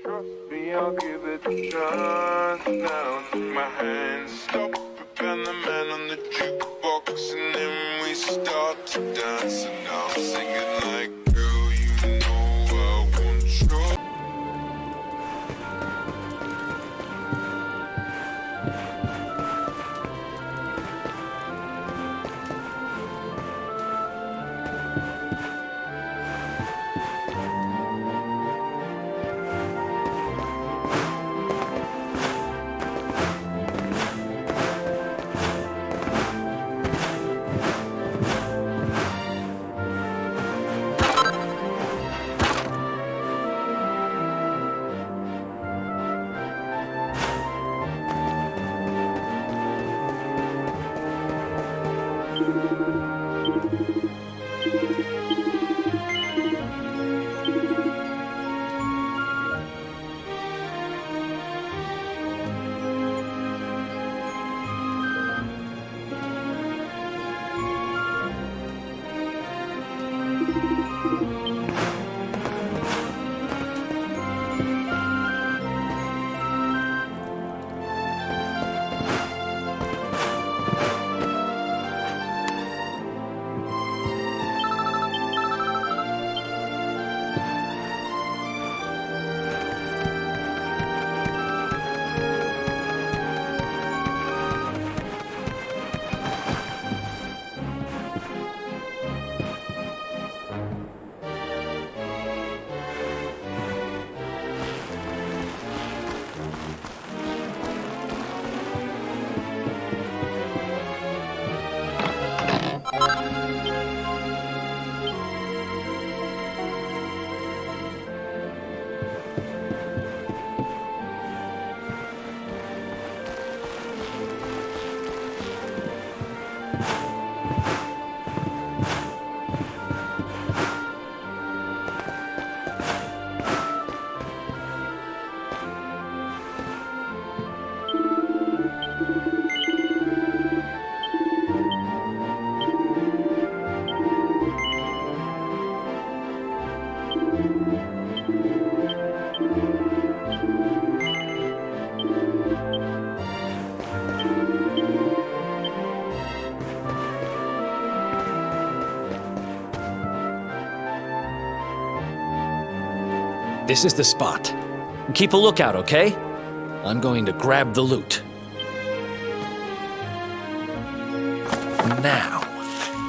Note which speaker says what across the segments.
Speaker 1: Trust me, I'll give it a chance now. Take my hand, stop it, and the man on the jukebox, and then we start to dance. And now I'm singing like, girl, you know I want you.
Speaker 2: This is the spot. Keep a lookout, okay? I'm going to grab the loot. Now,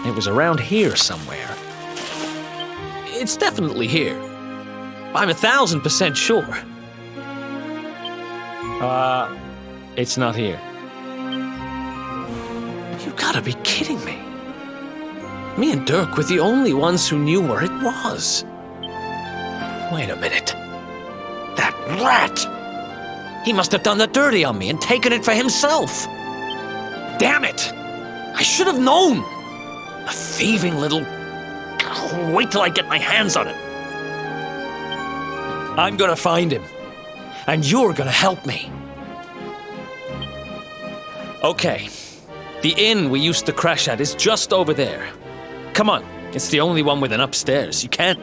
Speaker 2: it was around here somewhere. It's definitely here. I'm 1,000% sure. It's not here. You gotta be kidding me. Me and Dirk were the only ones who knew where it was. Wait a minute. That rat! He must have done the dirty on me and taken it for himself. Damn it! I should have known! A thieving little... Wait till I get my hands on it. I'm gonna find him. And you're gonna help me. Okay. The inn we used to crash at is just over there. Come on. It's the only one with an upstairs. You can't...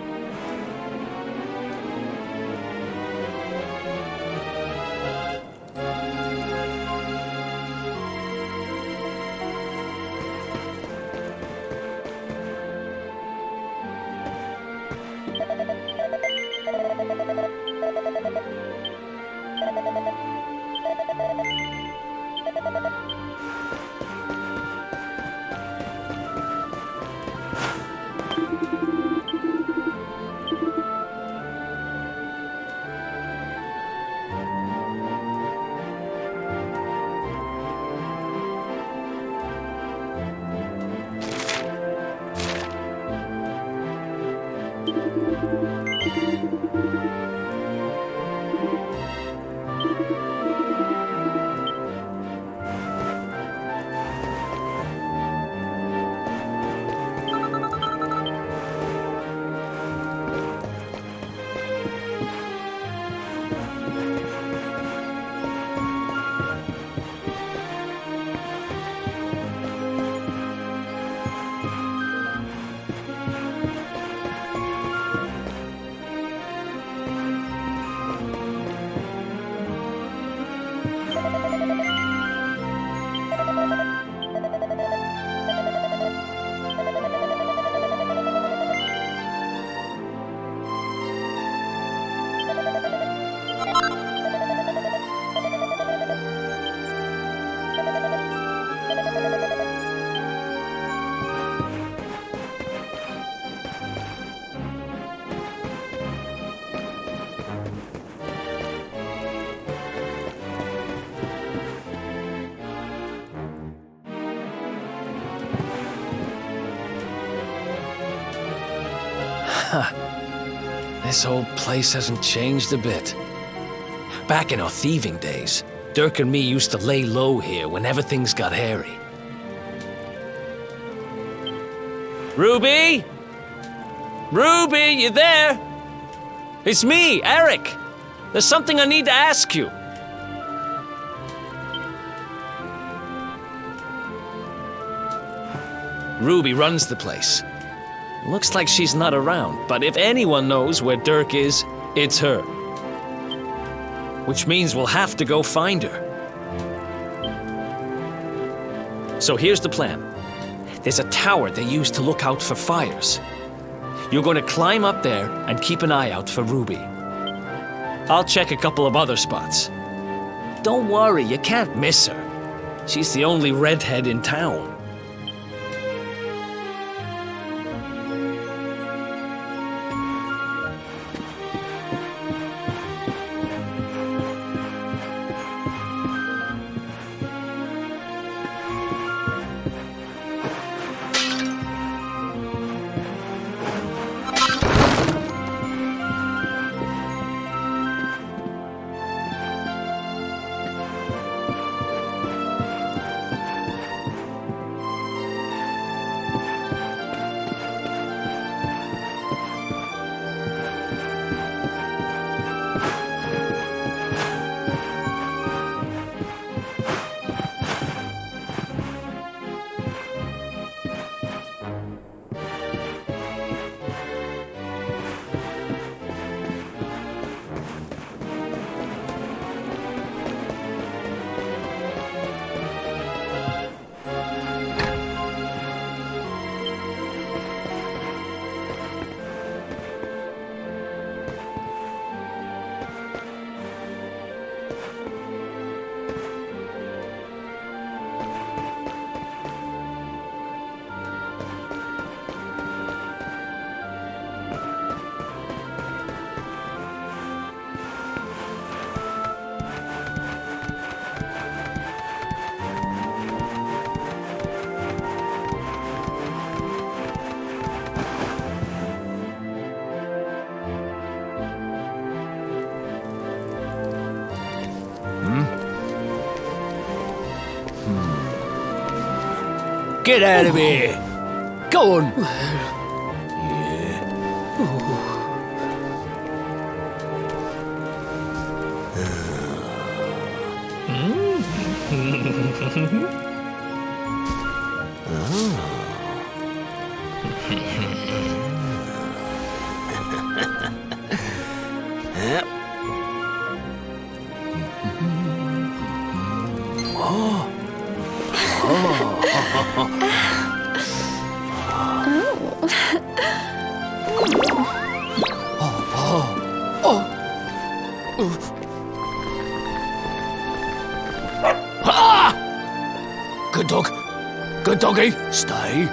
Speaker 2: This old place hasn't changed a bit. Back in our thieving days, Dirk and me used to lay low here whenever things got hairy. Ruby? Ruby, you there? It's me, Eric. There's something I need to ask you. Ruby runs the place. Looks like she's not around, but if anyone knows where Dirk is, it's her. Which means we'll have to go find her. So here's the plan. There's a tower they use to look out for fires. You're going to climb up there and keep an eye out for Ruby. I'll check a couple of other spots. Don't worry, you can't miss her. She's the only redhead in town. Get out of here! Go on! Good dog. Good doggy. Stay.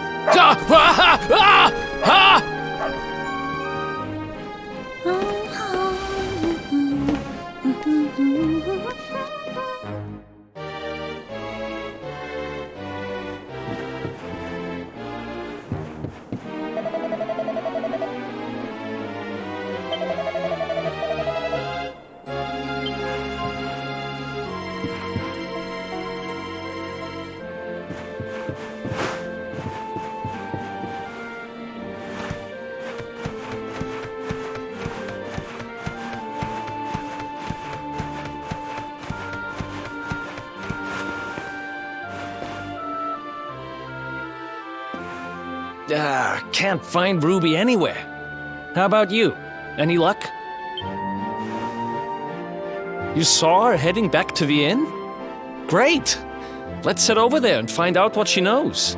Speaker 2: Can't find Ruby anywhere. How about you? Any luck? You saw her heading back to the inn? Great! Let's head over there and find out what she knows.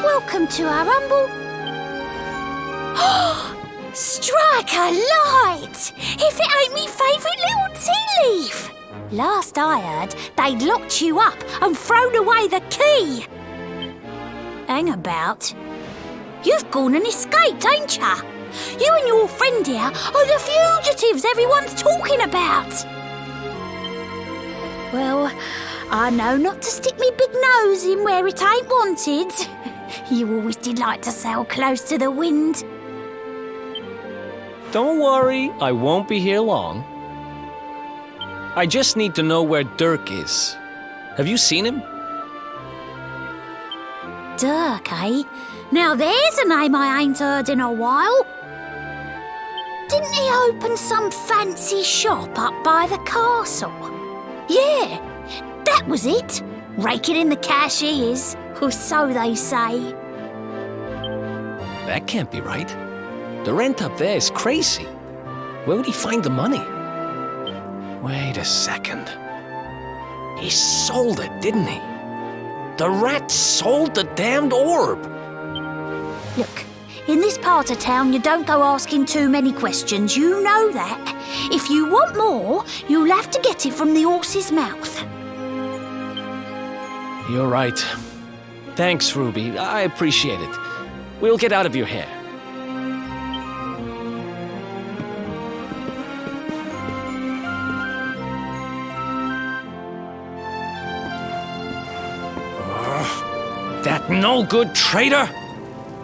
Speaker 3: Welcome to our humble... Strike a light! If it ain't me favourite little tea leaf! Last I heard, they'd locked you up and thrown away the key. Hang about. You've gone and escaped, ain't ya? You and your friend here are the fugitives everyone's talking about. Well, I know not to stick me big nose in where it ain't wanted. You always did like to sail close to the wind.
Speaker 2: Don't worry, I won't be here long. I just need to know where Dirk is. Have you seen him?
Speaker 3: Dirk, eh? Now there's a name I ain't heard in a while. Didn't he open some fancy shop up by the castle? Yeah, that was it. Raking in the cash he is, or so they say.
Speaker 2: That can't be right. The rent up there is crazy. Where would he find the money? Wait a second. He sold it, didn't he? The rat sold the damned orb.
Speaker 3: Look, in this part of town you don't go asking too many questions, you know that. If you want more, you'll have to get it from the horse's mouth.
Speaker 2: You're right. Thanks, Ruby. I appreciate it. We'll get out of your hair. That no-good traitor!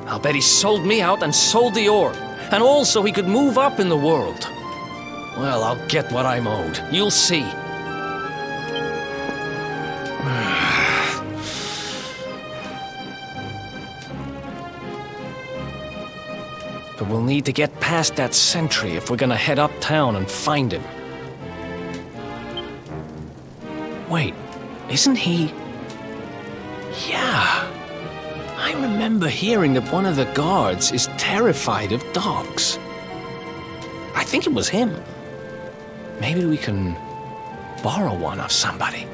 Speaker 2: I'll bet he sold me out and sold the orb, and all so he could move up in the world. Well, I'll get what I'm owed. You'll see. But we'll need to get past that sentry if we're gonna head uptown and find him. Wait, isn't he... Yeah. I remember hearing that one of the guards is terrified of dogs. I think it was him. Maybe we can borrow one of somebody.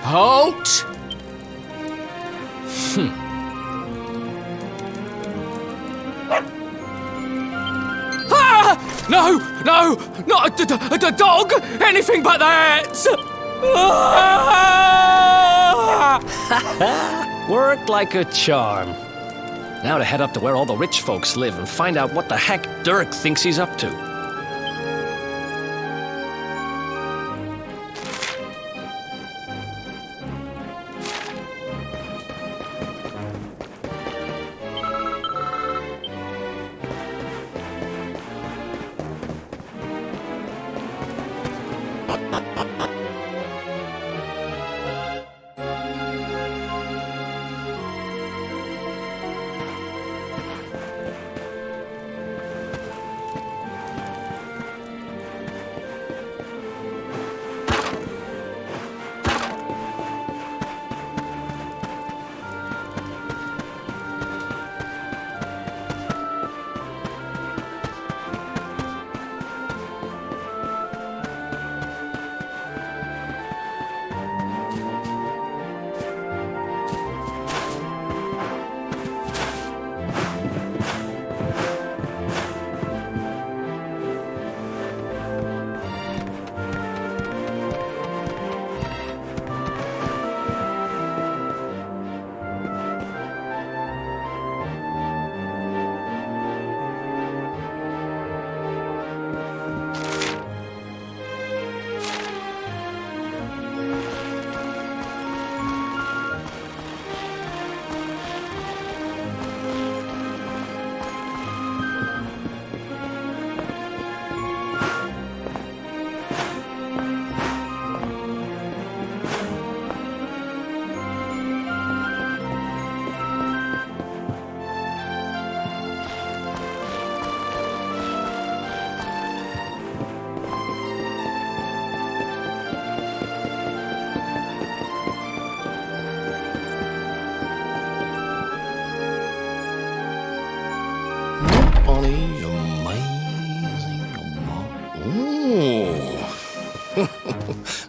Speaker 2: Halt! Ah! No! No! Not the dog! Anything but that! Ah! Worked like a charm. Now to head up to where all the rich folks live and find out what the heck Dirk thinks he's up to.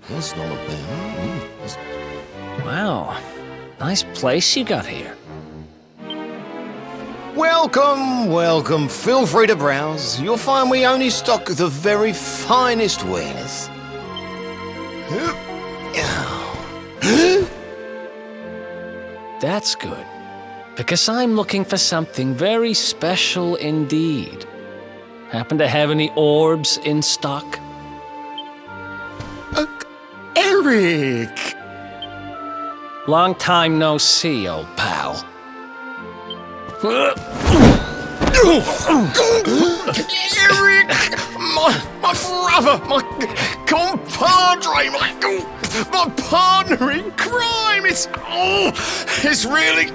Speaker 4: That's not a bad.
Speaker 2: Wow, nice place you got here.
Speaker 4: Welcome, welcome. Feel free to browse. You'll find we only stock the very finest wares.
Speaker 2: That's good, because I'm looking for something very special indeed. Happen to have any orbs in stock?
Speaker 4: Eric!
Speaker 2: Long time no see, old pal.
Speaker 4: Eric! My brother! My compadre! My partner in crime! It's really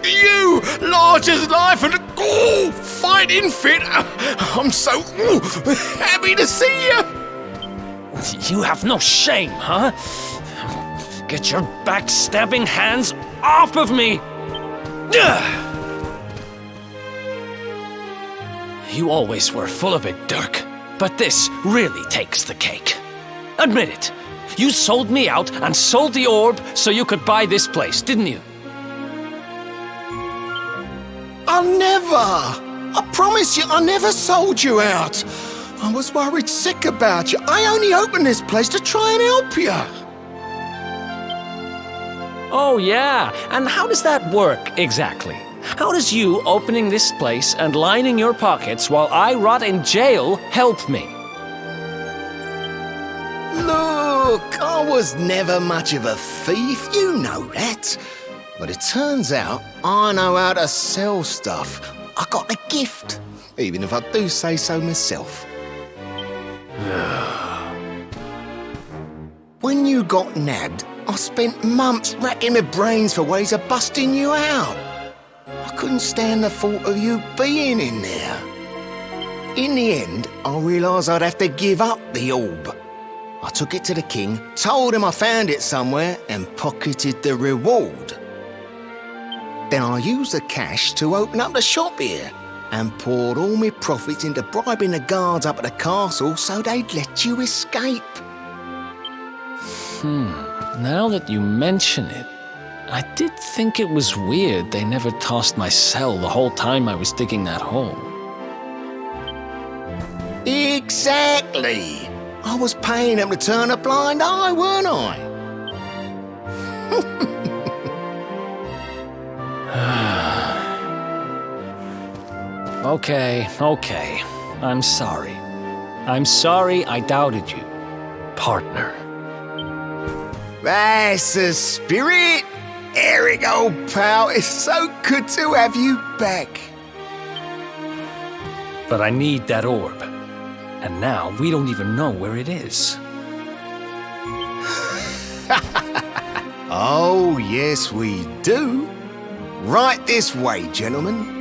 Speaker 4: you! Large as life and fighting fit! I'm so happy to see you!
Speaker 2: You have no shame, huh? Get your backstabbing hands off of me! You always were full of it, Dirk, but this really takes the cake. Admit it. You sold me out and sold the orb so you could buy this place, didn't you?
Speaker 4: I promise you, I never sold you out. I was worried sick about you. I only opened this place to try and help you.
Speaker 2: Oh, yeah. And how does that work exactly? How does you opening this place and lining your pockets while I rot in jail help me?
Speaker 4: Look, I was never much of a thief, you know that. But it turns out I know how to sell stuff. I got a gift, even if I do say so myself. When you got nabbed, I spent months racking my brains for ways of busting you out. I couldn't stand the thought of you being in there. In the end, I realised I'd have to give up the orb. I took it to the king, told him I found it somewhere, and pocketed the reward. Then I used the cash to open up the shop here, and poured all my profits into bribing the guards up at the castle so they'd let you escape.
Speaker 2: Now that you mention it, I did think it was weird they never tossed my cell the whole time I was digging that hole.
Speaker 4: Exactly! I was paying them to turn a blind eye, weren't I?
Speaker 2: Okay. I'm sorry. I'm sorry I doubted you, partner.
Speaker 4: That's the spirit! Eric, old pal, it's so good to have you back.
Speaker 2: But I need that orb. And now we don't even know where it is.
Speaker 4: Oh, yes, we do. Right this way, gentlemen.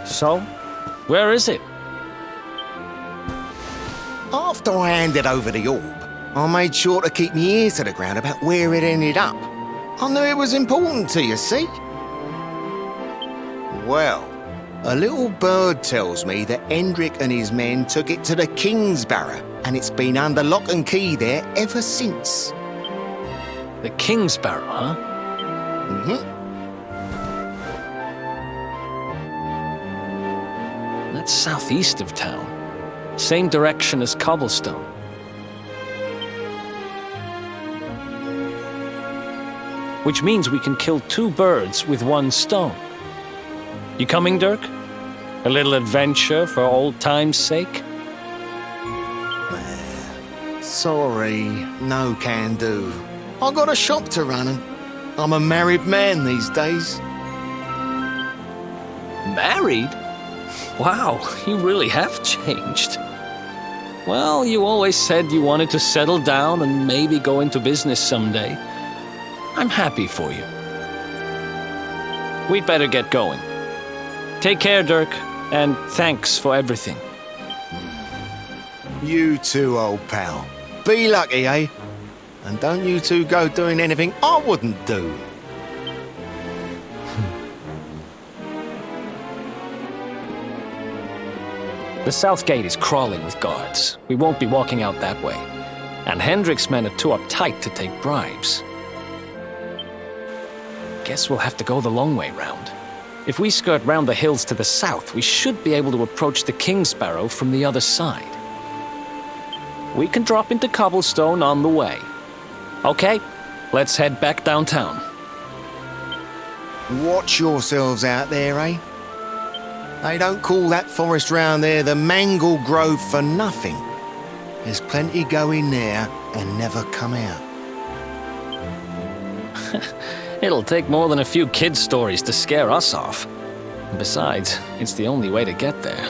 Speaker 2: So, where is it?
Speaker 4: After I handed over the orb, I made sure to keep my ears to the ground about where it ended up. I knew it was important to you, see? Well, a little bird tells me that Hendrik and his men took it to the King's Barrow, and it's been under lock and key there ever since.
Speaker 2: The King's Barrow, huh?
Speaker 4: Mm-hmm.
Speaker 2: That's southeast of town. Same direction as Cobblestone. which means we can kill 2 birds with 1 stone. You coming, Dirk? A little adventure for old time's sake?
Speaker 4: Sorry, no can do. I got a shop to run and I'm a married man these days.
Speaker 2: Married? Wow, you really have changed. Well, you always said you wanted to settle down and maybe go into business someday. I'm happy for you. We'd better get going. Take care, Dirk, and thanks for everything.
Speaker 4: You too, old pal. Be lucky, eh? And don't you two go doing anything I wouldn't do.
Speaker 2: The south gate is crawling with guards. We won't be walking out that way. And Hendrik's men are too uptight to take bribes. Guess we'll have to go the long way round. If we skirt round the hills to the south, we should be able to approach the King's Barrow from the other side. We can drop into Cobblestone on the way. Okay, let's head back downtown.
Speaker 4: Watch yourselves out there, eh? They don't call that forest round there the Mangle Grove for nothing. There's plenty go in there and never come out.
Speaker 2: It'll take more than a few kids' stories to scare us off. Besides, it's the only way to get there.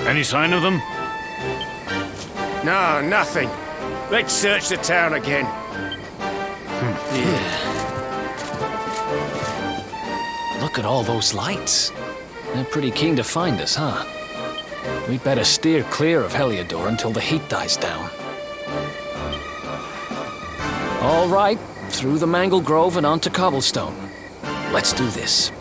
Speaker 5: Any sign of them?
Speaker 6: No, nothing. Let's search the town again.
Speaker 2: Look at all those lights. They're pretty keen to find us, huh? We'd better steer clear of Heliodor until the heat dies down. All right, through the Mangle Grove and onto Cobblestone. Let's do this.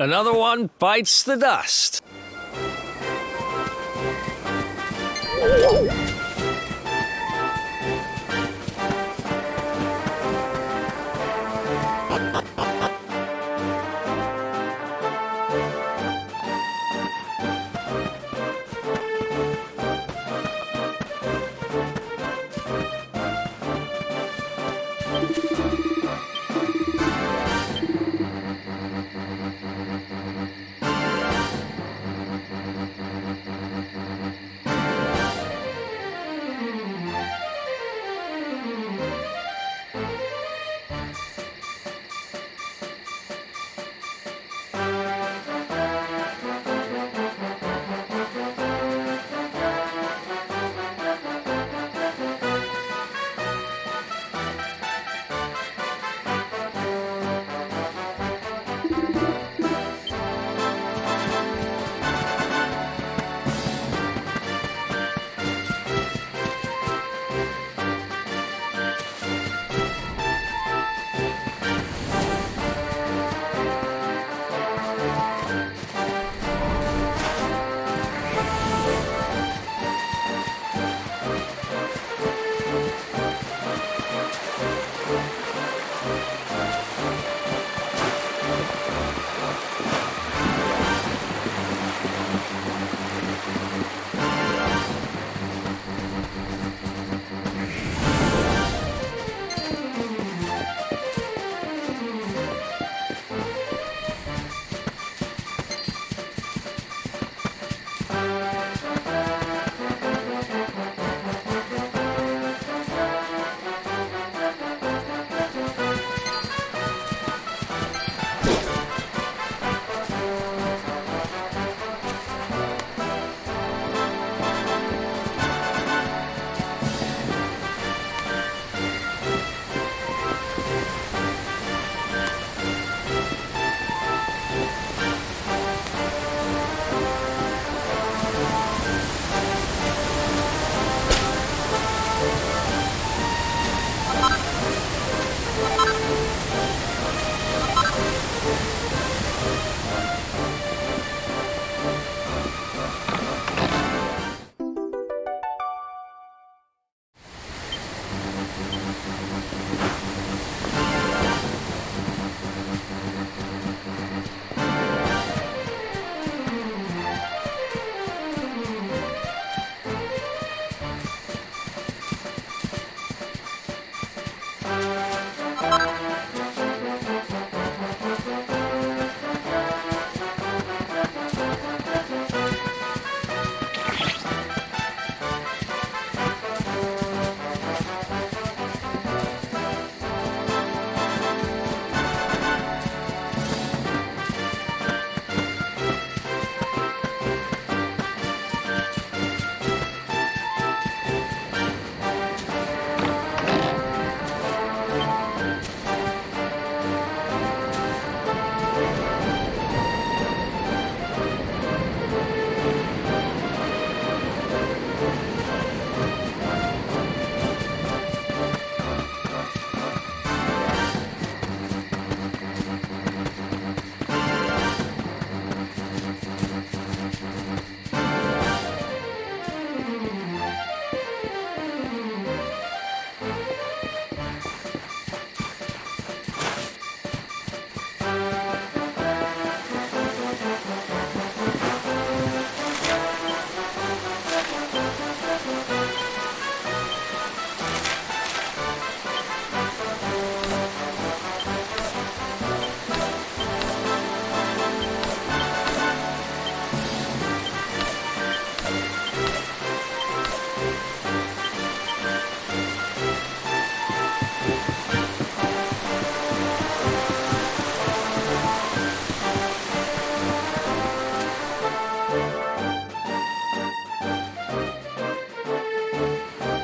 Speaker 2: Another one bites the dust.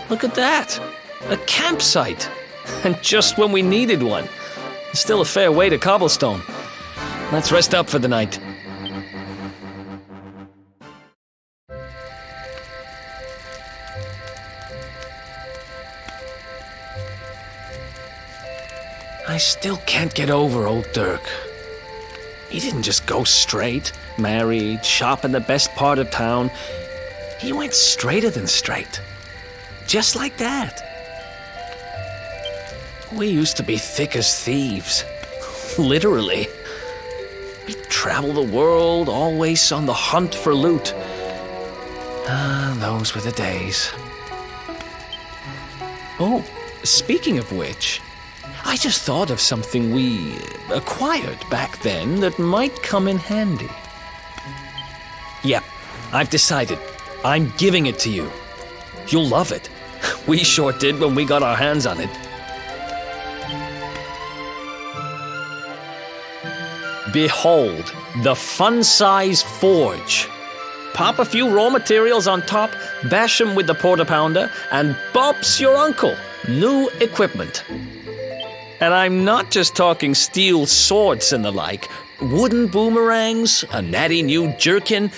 Speaker 2: Look at that! A campsite! And just when we needed one. Still a fair way to cobblestone. Let's rest up for the night. I still can't get over old Dirk. He didn't just go straight, married, shop in the best part of town. He went straighter than straight. Just like that. We used to be thick as thieves. Literally. We'd travel the world, always on the hunt for loot. Ah, those were the days. Oh, speaking of which, I just thought of something we acquired back then that might come in handy. Yep, I've decided. I'm giving it to you. You'll love it. We sure did when we got our hands on it. Behold, the fun-size forge. Pop a few raw materials on top, bash 'em with the porta-pounder, and Bob's your uncle. New equipment. And I'm not just talking steel swords and the like. Wooden boomerangs, a natty new jerkin.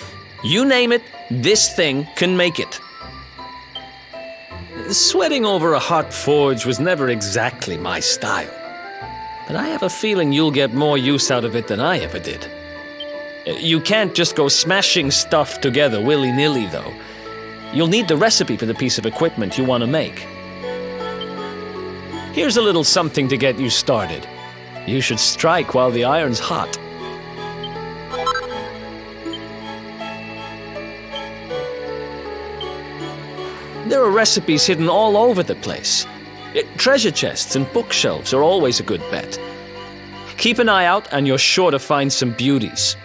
Speaker 2: You name it, this thing can make it. Sweating over a hot forge was never exactly my style. But I have a feeling you'll get more use out of it than I ever did. You can't just go smashing stuff together willy-nilly, though. You'll need the recipe for the piece of equipment you want to make. Here's a little something to get you started. You should strike while the iron's hot. There are recipes hidden all over the place. Treasure chests and bookshelves are always a good bet. Keep an eye out and you're sure to find some beauties.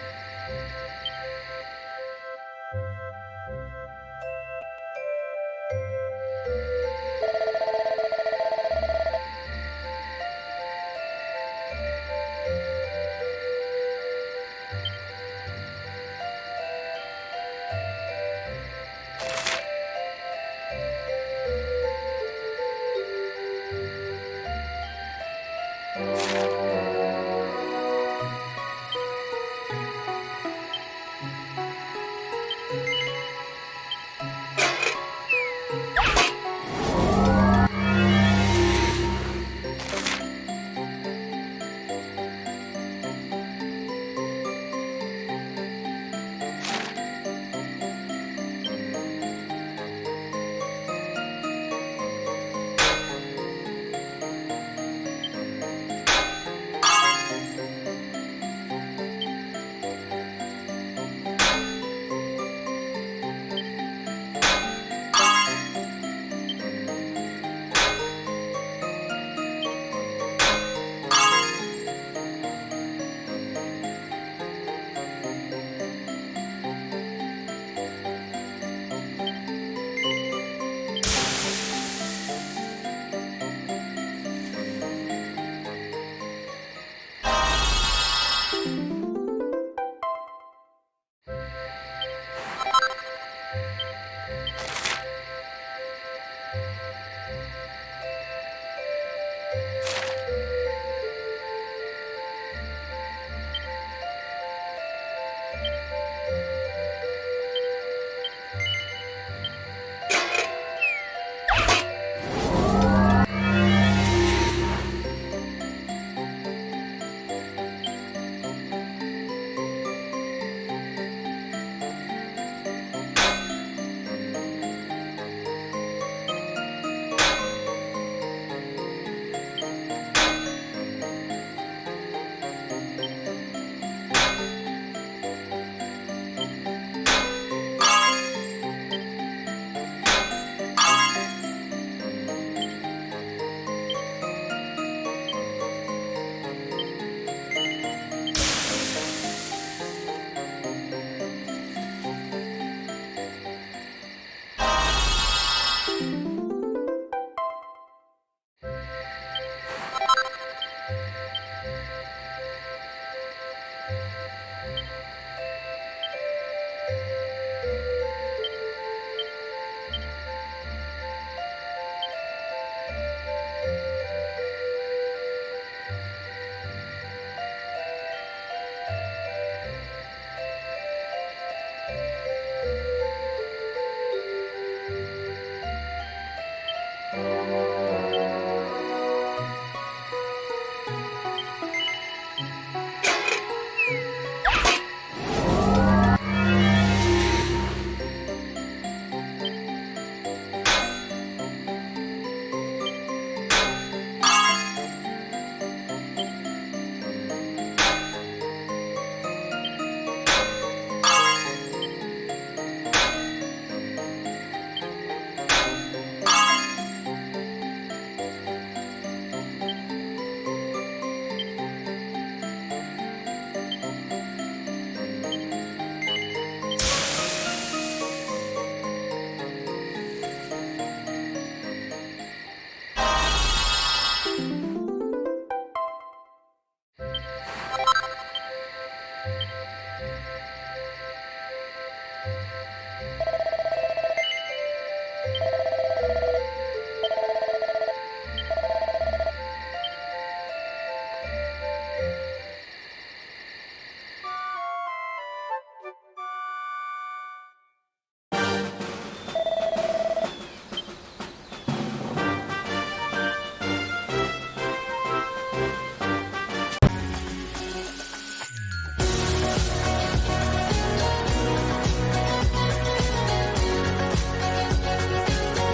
Speaker 3: Bye.